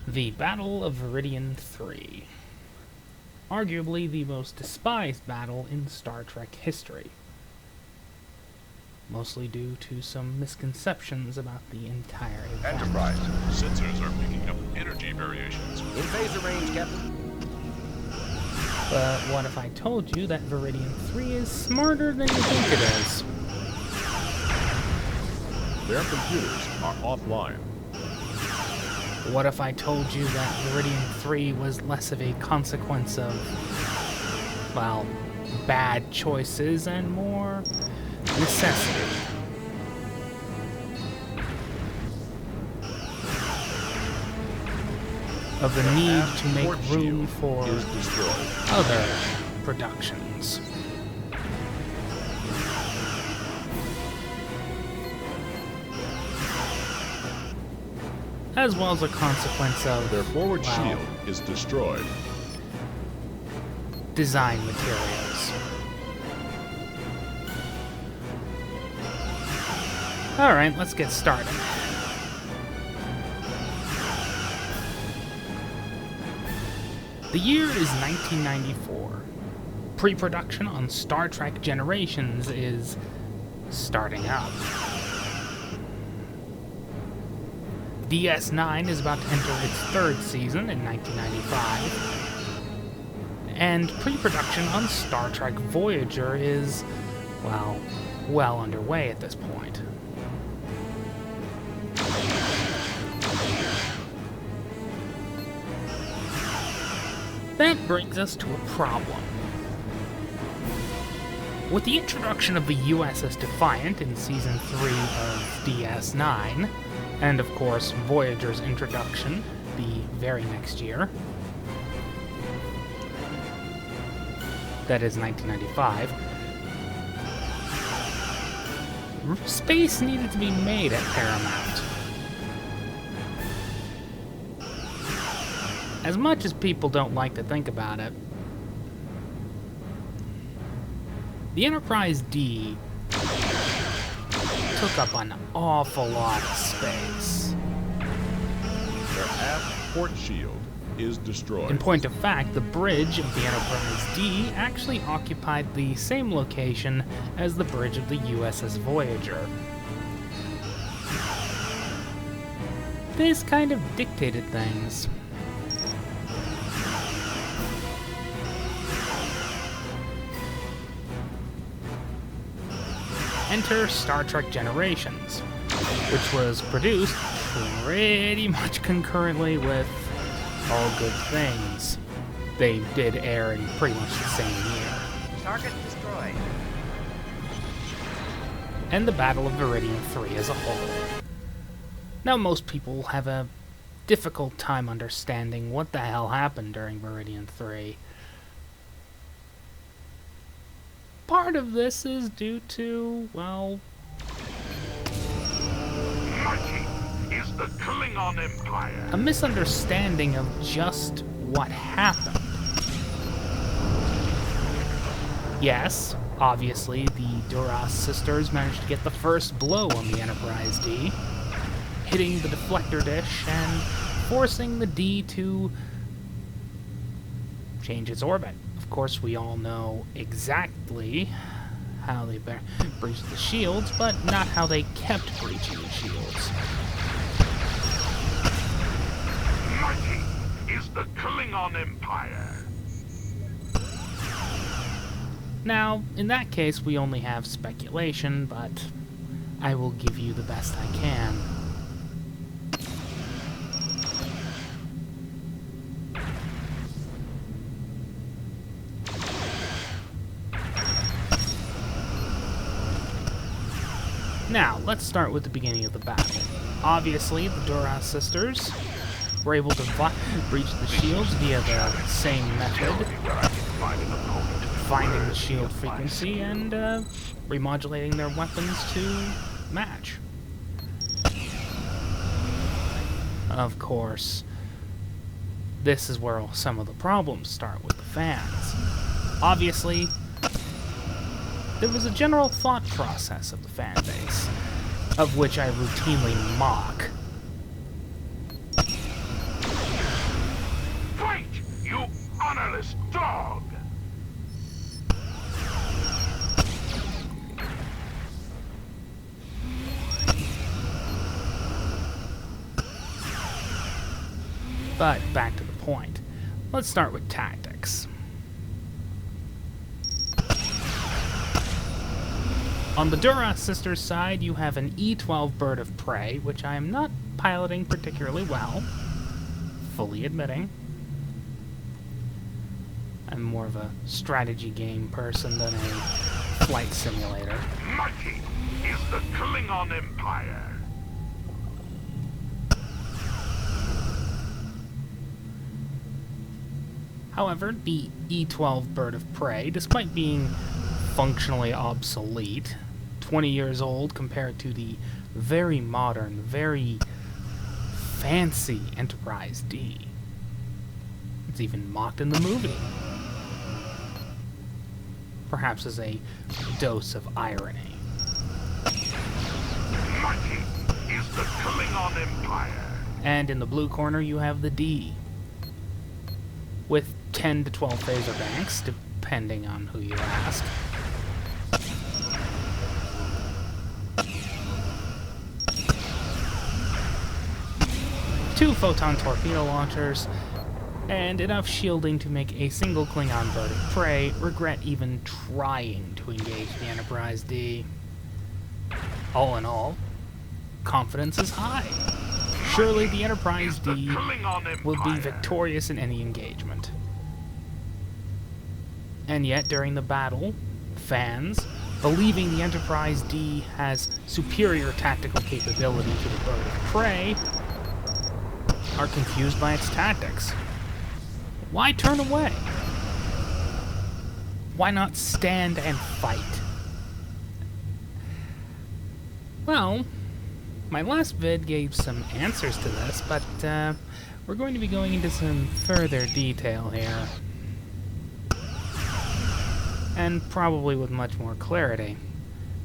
The Battle of Viridian 3. Arguably the most despised battle in Star Trek history. Mostly due to some misconceptions about the entire event. Enterprise. Sensors are picking up energy variations. In phaser range, Captain. But what if I told you that Viridian 3 is smarter than you think it is? Their computers are offline. What if I told you that Viridian 3 was less of a consequence of, well, bad choices and more necessity? Of the need to make room for other productions. As well as a consequence of their forward shield is destroyed. Design materials. Alright, let's get started. The year is 1994. Pre-production on Star Trek Generations is starting up. DS9 is about to enter its third season in 1995. And pre-production on Star Trek Voyager is, well underway at this point. That brings us to a problem. With the introduction of the USS Defiant in Season 3 of DS9, and of course Voyager's introduction the very next year, that is 1995, space needed to be made at Paramount. As much as people don't like to think about it, the Enterprise D took up an awful lot of space. Their aft port shield is destroyed. In point of fact, the bridge of the Enterprise D actually occupied the same location as the bridge of the USS Voyager. This kind of dictated things. Enter Star Trek Generations, which was produced pretty much concurrently with All Good Things. They did air in pretty much the same year. Target destroyed. And the Battle of Viridian 3 as a whole. Now, most people have a difficult time understanding what the hell happened during Viridian 3. Part of this is due to, well, Mighty is the Klingon Empire. a misunderstanding of just what happened. Yes, obviously, the Duras sisters managed to get the first blow on the Enterprise D, hitting the deflector dish and forcing the D to change its orbit. Of course, we all know exactly how they breached the shields, but not how they kept breaching the shields. Mighty is the Klingon Empire. Now, in that case, we only have speculation, but I will give you the best I can. Now, let's start with the beginning of the battle. Obviously, the Duras sisters were able to breach the shields via the same method, finding the shield frequency and remodulating their weapons to match. Of course, this is where some of the problems start with the fans. Obviously, there was a general thought process of the fan base, of which I routinely mock. But back to the point. Let's start with tactics. On the Duras Sisters side, you have an E-12 Bird of Prey, which I am not piloting particularly well, fully admitting. I'm more of a strategy game person than a flight simulator. Mighty is the Klingon Empire. However, the E-12 Bird of Prey, despite being functionally obsolete, 20 years old compared to the very modern, very fancy Enterprise D. It's even mocked in the movie. Perhaps as a dose of irony. Mighty is the Klingon Empire. And in the blue corner you have the D, with 10 to 12 phaser banks, depending on who you ask. Two photon torpedo launchers, and enough shielding to make a single Klingon bird of prey regret even trying to engage the Enterprise D. All in all, confidence is high. Surely the Enterprise D will be victorious in any engagement. And yet, during the battle, fans, believing the Enterprise D has superior tactical capability to the bird of prey, are confused by its tactics. Why turn away? Why not stand and fight? Well, my last vid gave some answers to this, but we're going to be going into some further detail here. And probably with much more clarity.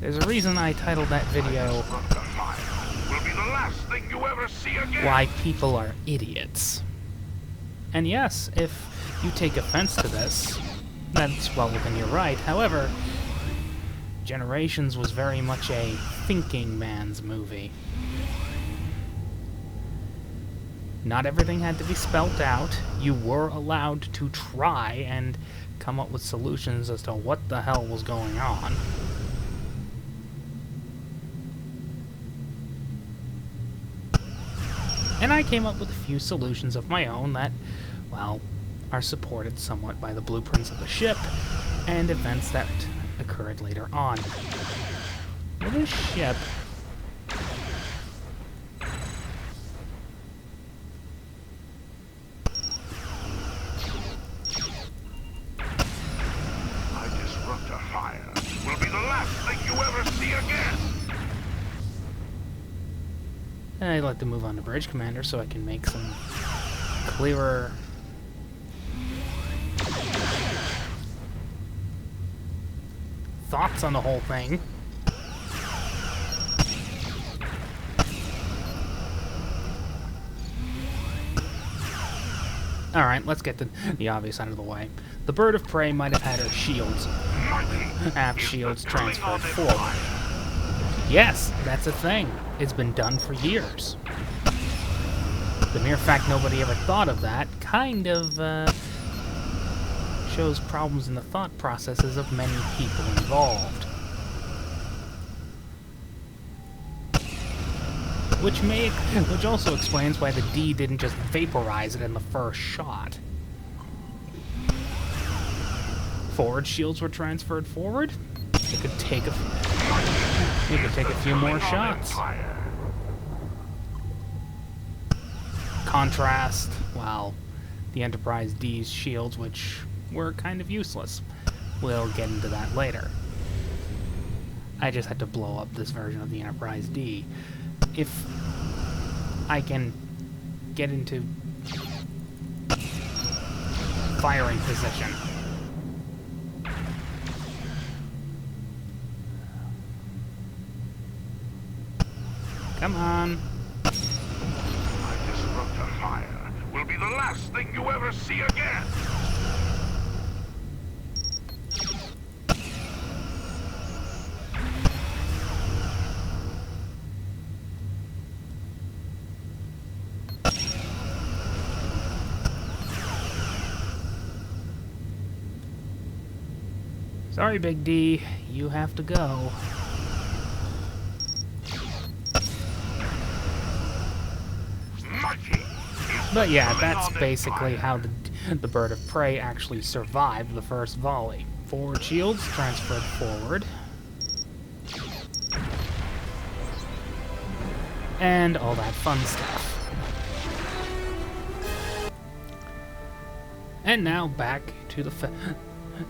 There's a reason I titled that video, Will be the last thing you ever see again. Why People Are Idiots. And yes, if you take offense to this, that's well within your right. However, Generations was very much a thinking man's movie. Not everything had to be spelt out. You were allowed to try and come up with solutions as to what the hell was going on. And I came up with a few solutions of my own that, well, are supported somewhat by the blueprints of the ship and events that occurred later on. Well, this ship... I disrupt a fire. Will be the last thing you ever see again. I'd like to move on to Bridge Commander so I can make some clearer thoughts on the whole thing. Alright, let's get the obvious out of the way. The bird of prey might have had her shields, aft shields, transferred forward. Yes, that's a thing. It's been done for years. The mere fact nobody ever thought of that kind of shows problems in the thought processes of many people involved. Which also explains why the D didn't just vaporize it in the first shot. Forward shields were transferred forward. It could take a few more shots. Contrast, well, the Enterprise D's shields, which were kind of useless. We'll get into that later. I just had to blow up this version of the Enterprise D. If I can get into firing position. Come on. I disrupt a fire. Will be the last thing you ever see again. Sorry, Big D, you have to go. Mighty! But yeah, that's basically how the bird of prey actually survived the first volley. Forward shields transferred forward. And all that fun stuff. And now back to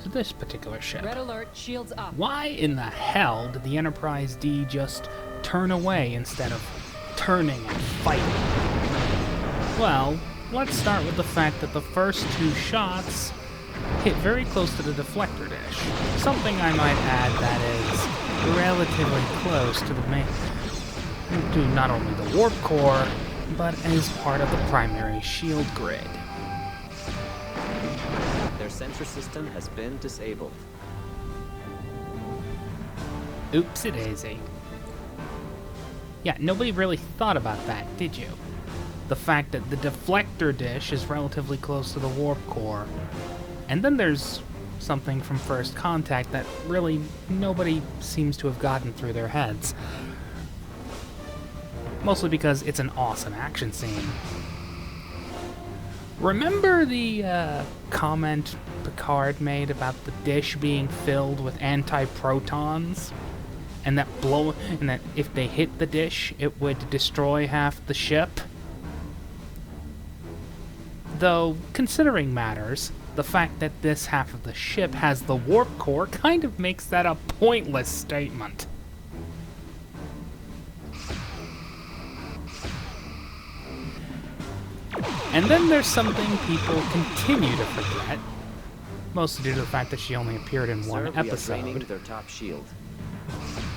to this particular ship. Red alert, shields up. Why in the hell did the Enterprise D just turn away instead of turning and fighting? Well, let's start with the fact that the first two shots hit very close to the deflector dish. Something I might add that is relatively close to the to not only the warp core, but as part of the primary shield grid. Their sensor system has been disabled. Oopsie daisy. Yeah, nobody really thought about that, did you? The fact that the deflector dish is relatively close to the warp core. And then there's something from First Contact that really nobody seems to have gotten through their heads. Mostly because it's an awesome action scene. Remember the comment Picard made about the dish being filled with anti-protons? And that if they hit the dish, it would destroy half the ship? Though, considering matters, the fact that this half of the ship has the warp core kind of makes that a pointless statement. And then there's something people continue to forget, mostly due to the fact that she only appeared in one Sir, we are draining episode, their top shield.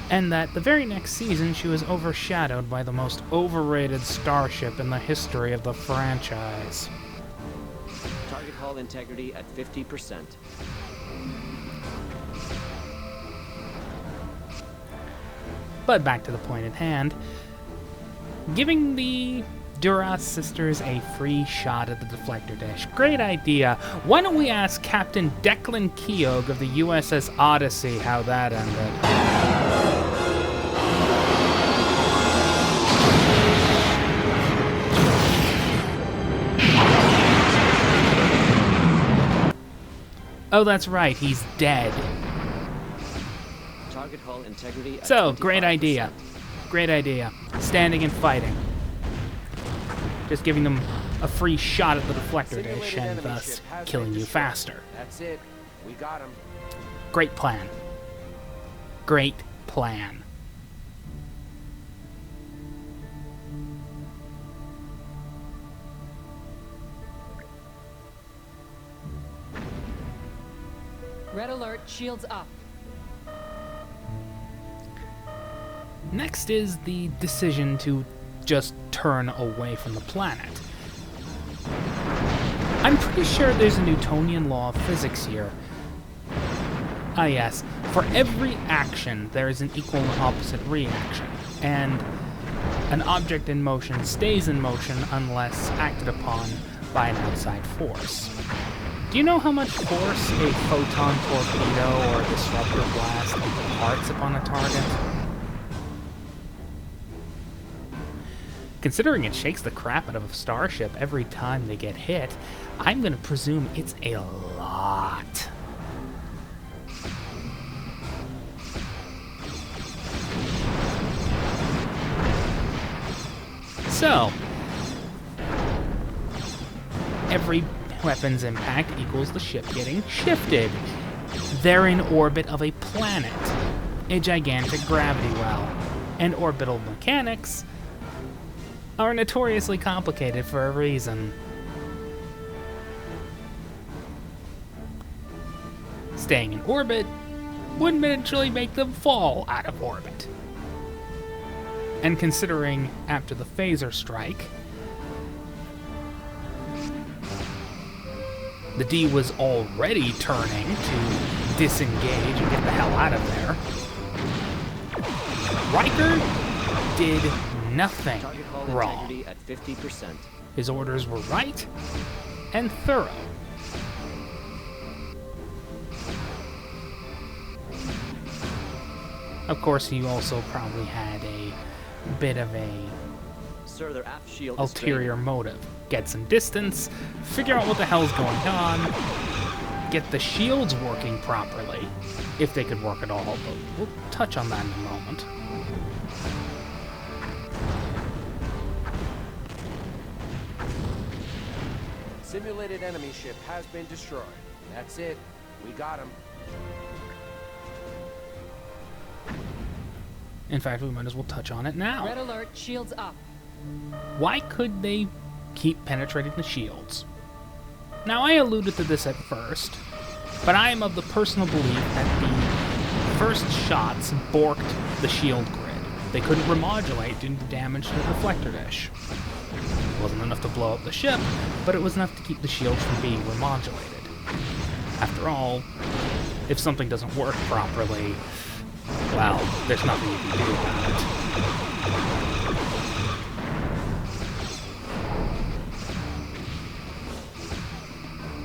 and that the very next season she was overshadowed by the most overrated starship in the history of the franchise. Target hull integrity at 50%. But back to the point at hand, giving the Duras sisters a free shot at the deflector dish. Great idea. Why don't we ask Captain Declan Keogh of the USS Odyssey how that ended? Oh, that's right, he's dead. Target hull integrity at So, 25%. great idea. Great idea. Standing and fighting. Just giving them a free shot at the deflector dish and thus killing you faster. That's it. We got him. Great plan. Great plan. Red alert, shields up. Next is the decision to just turn away from the planet. I'm pretty sure there's a Newtonian law of physics here. Ah yes, for every action there is an equal and opposite reaction, and an object in motion stays in motion unless acted upon by an outside force. Do you know how much force a photon torpedo or a disruptor blast imparts upon a target? Considering it shakes the crap out of a starship every time they get hit, I'm gonna presume it's a lot. So, every weapons impact equals the ship getting shifted. They're in orbit of a planet, a gigantic gravity well, and orbital mechanics are notoriously complicated for a reason. Staying in orbit would eventually make them fall out of orbit. And considering after the phaser strike, the D was already turning to disengage and get the hell out of there, Riker did nothing Target hull wrong. integrity at 50%. His orders were right and thorough. Of course, he also probably had a bit of a Sir, their aft shield is ulterior draining. motive. Get some distance, figure out what the hell's going on, get the shields working properly, if they could work at all, but we'll touch on that in a moment. Simulated enemy ship has been destroyed. That's it. We got him. In fact, we might as well touch on it now. Red alert, shields up. Why could they keep penetrating the shields? Now, I alluded to this at first, but I am of the personal belief that the first shots borked the shield grid. They couldn't remodulate due to damage to the deflector dish. It wasn't enough to blow up the ship, but it was enough to keep the shields from being remodulated. After all, if something doesn't work properly, well, there's nothing you can do about it.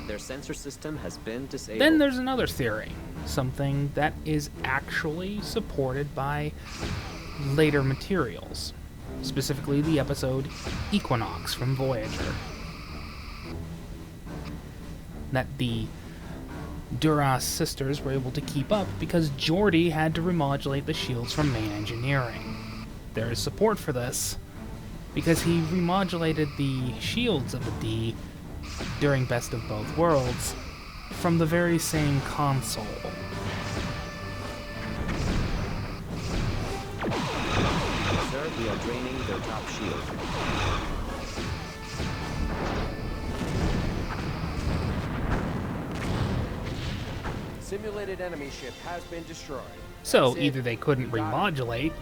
Their sensor system has been disabled. Then there's another theory, something that is actually supported by later materials, specifically the episode Equinox from Voyager. That the Duras sisters were able to keep up because Geordi had to remodulate the shields from main engineering. There is support for this because he remodulated the shields of the D during Best of Both Worlds from the very same console. Sir, we are draining their top shield. Simulated enemy ship has been destroyed. So That's it. either they couldn't We got him. remodulate,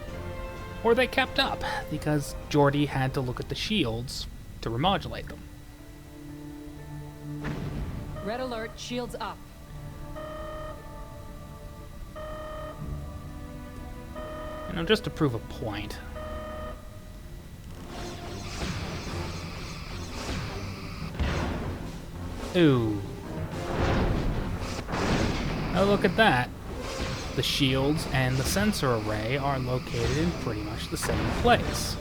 or they kept up, because Geordi had to look at the shields to remodulate them. Red alert, shields up. You know, just to prove a point. Ooh. Oh, look at that. The shields and the sensor array are located in pretty much the same place.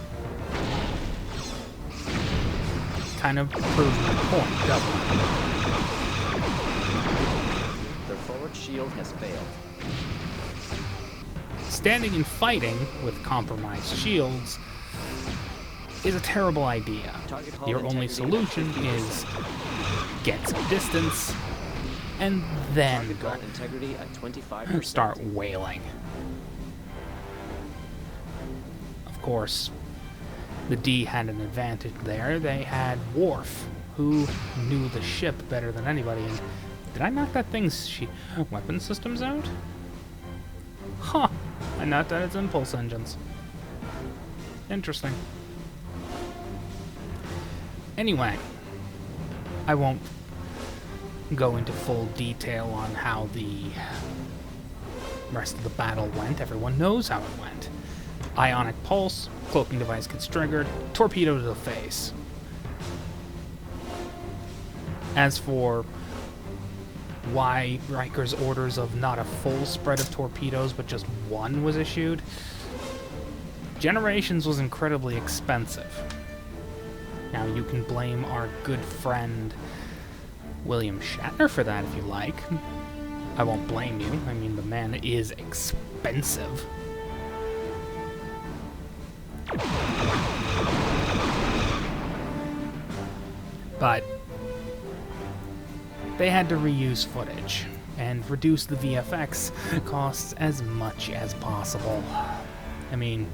Kind of proves my point, doesn't it? Their forward shield has failed. Standing and fighting with compromised shields is a terrible idea. Target hull Your only integrity solution at 50%. is get some distance and then Target go hull integrity at 25%. start wailing. Of course, the D had an advantage there. They had Worf, who knew the ship better than anybody. And did I knock that thing's weapon systems out? Huh. I knocked out its impulse engines. Interesting. Anyway, I won't go into full detail on how the rest of the battle went. Everyone knows how it went. Ionic pulse, cloaking device gets triggered, torpedo to the face. As for why Riker's orders of not a full spread of torpedoes but just one was issued, Generations was incredibly expensive. Now you can blame our good friend William Shatner for that if you like. I won't blame you. I mean, the man is expensive. But they had to reuse footage and reduce the VFX costs as much as possible. I mean,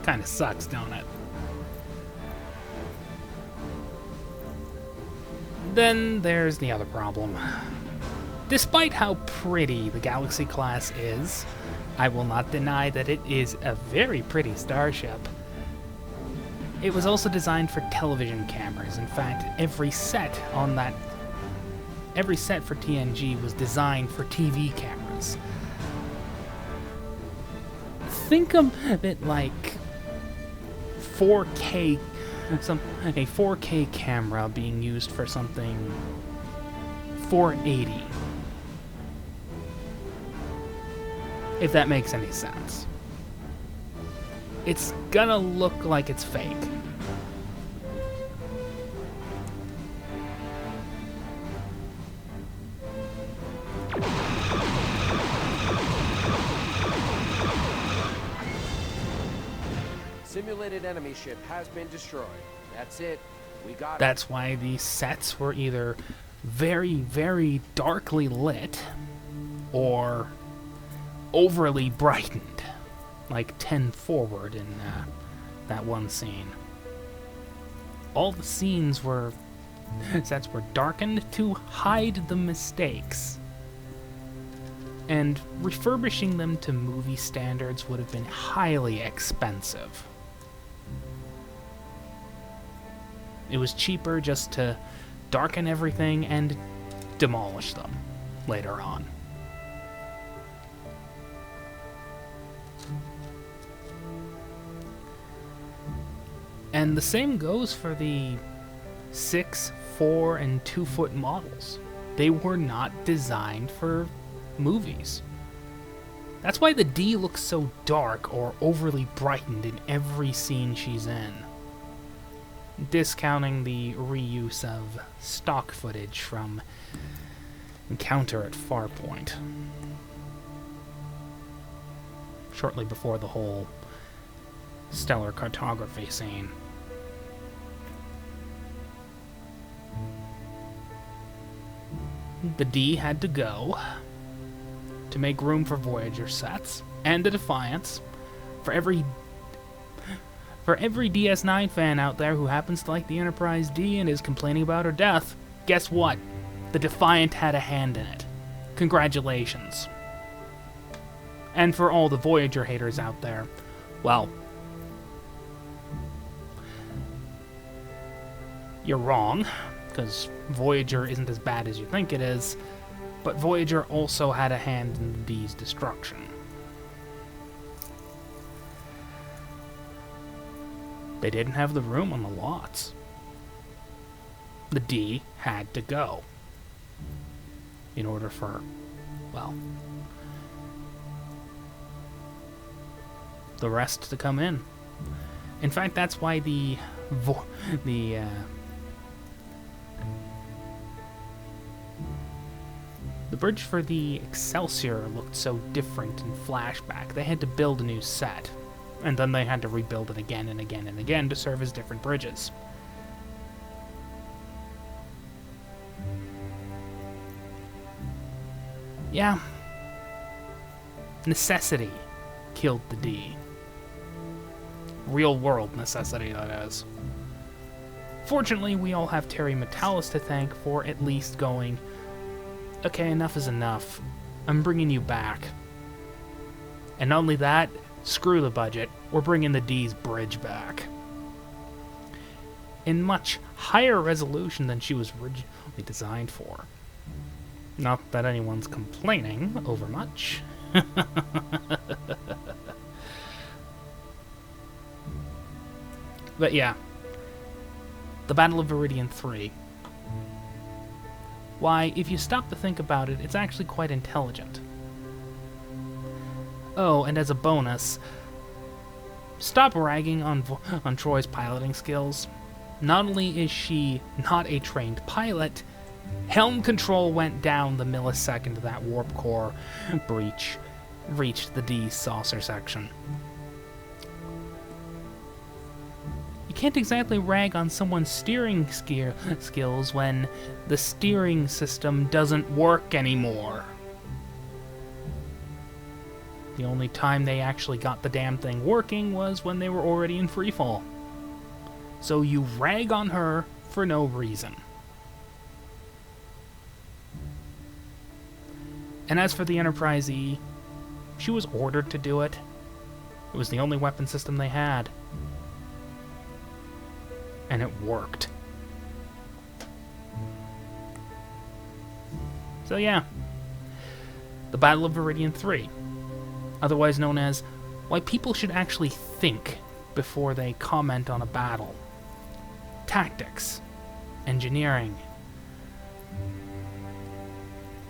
kind of sucks, don't it? Then there's the other problem. Despite how pretty the Galaxy class is, I will not deny that it is a very pretty starship. It was also designed for television cameras. In fact, every set for TNG was designed for TV cameras. Think of it like 4K, a 4K camera being used for something 480. if that makes any sense. It's gonna look like it's fake. Simulated enemy ship has been destroyed. That's it. We got it. That's why these sets were either very, very darkly lit or overly brightened, like 10 forward in that one scene. All the sets were darkened to hide the mistakes, and refurbishing them to movie standards would have been highly expensive. It was cheaper just to darken everything and demolish them later on. And the same goes for the 6, 4, and 2-foot models. They were not designed for movies. That's why the D looks so dark or overly brightened in every scene she's in, discounting the reuse of stock footage from Encounter at Farpoint, shortly before the whole stellar cartography scene. The D had to go to make room for Voyager sets and the Defiance. For every DS9 fan out there who happens to like the Enterprise D and is complaining about her death, guess what? The Defiant had a hand in it. Congratulations. And for all the Voyager haters out there, well, you're wrong, because Voyager isn't as bad as you think it is, but Voyager also had a hand in the D's destruction. They didn't have the room on the lots. The D had to go in order for, well, the rest to come in. In fact, that's why the bridge for the Excelsior looked so different in flashback. They had to build a new set, and then they had to rebuild it again and again and again to serve as different bridges. Yeah. Necessity killed the D. Real world necessity, that is. Fortunately, we all have Terry Metalis to thank for at least going, okay, enough is enough. I'm bringing you back. And not only that, screw the budget. We're bringing the D's bridge back. In much higher resolution than she was originally designed for. Not that anyone's complaining over much. But yeah. The Battle of Viridian 3. Why, if you stop to think about it, it's actually quite intelligent. Oh, and as a bonus, stop ragging on Troy's piloting skills. Not only is she not a trained pilot, helm control went down the millisecond that warp core breach reached the D saucer section. You can't exactly rag on someone's steering skills when the steering system doesn't work anymore. The only time they actually got the damn thing working was when they were already in freefall. So you rag on her for no reason. And as for the Enterprise E, she was ordered to do it. It was the only weapon system they had. And it worked. So yeah. The Battle of Viridian 3. Otherwise known as why people should actually think before they comment on a battle. Tactics. Engineering.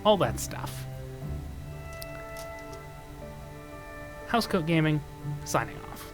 All that stuff. Housecoat Gaming, signing off.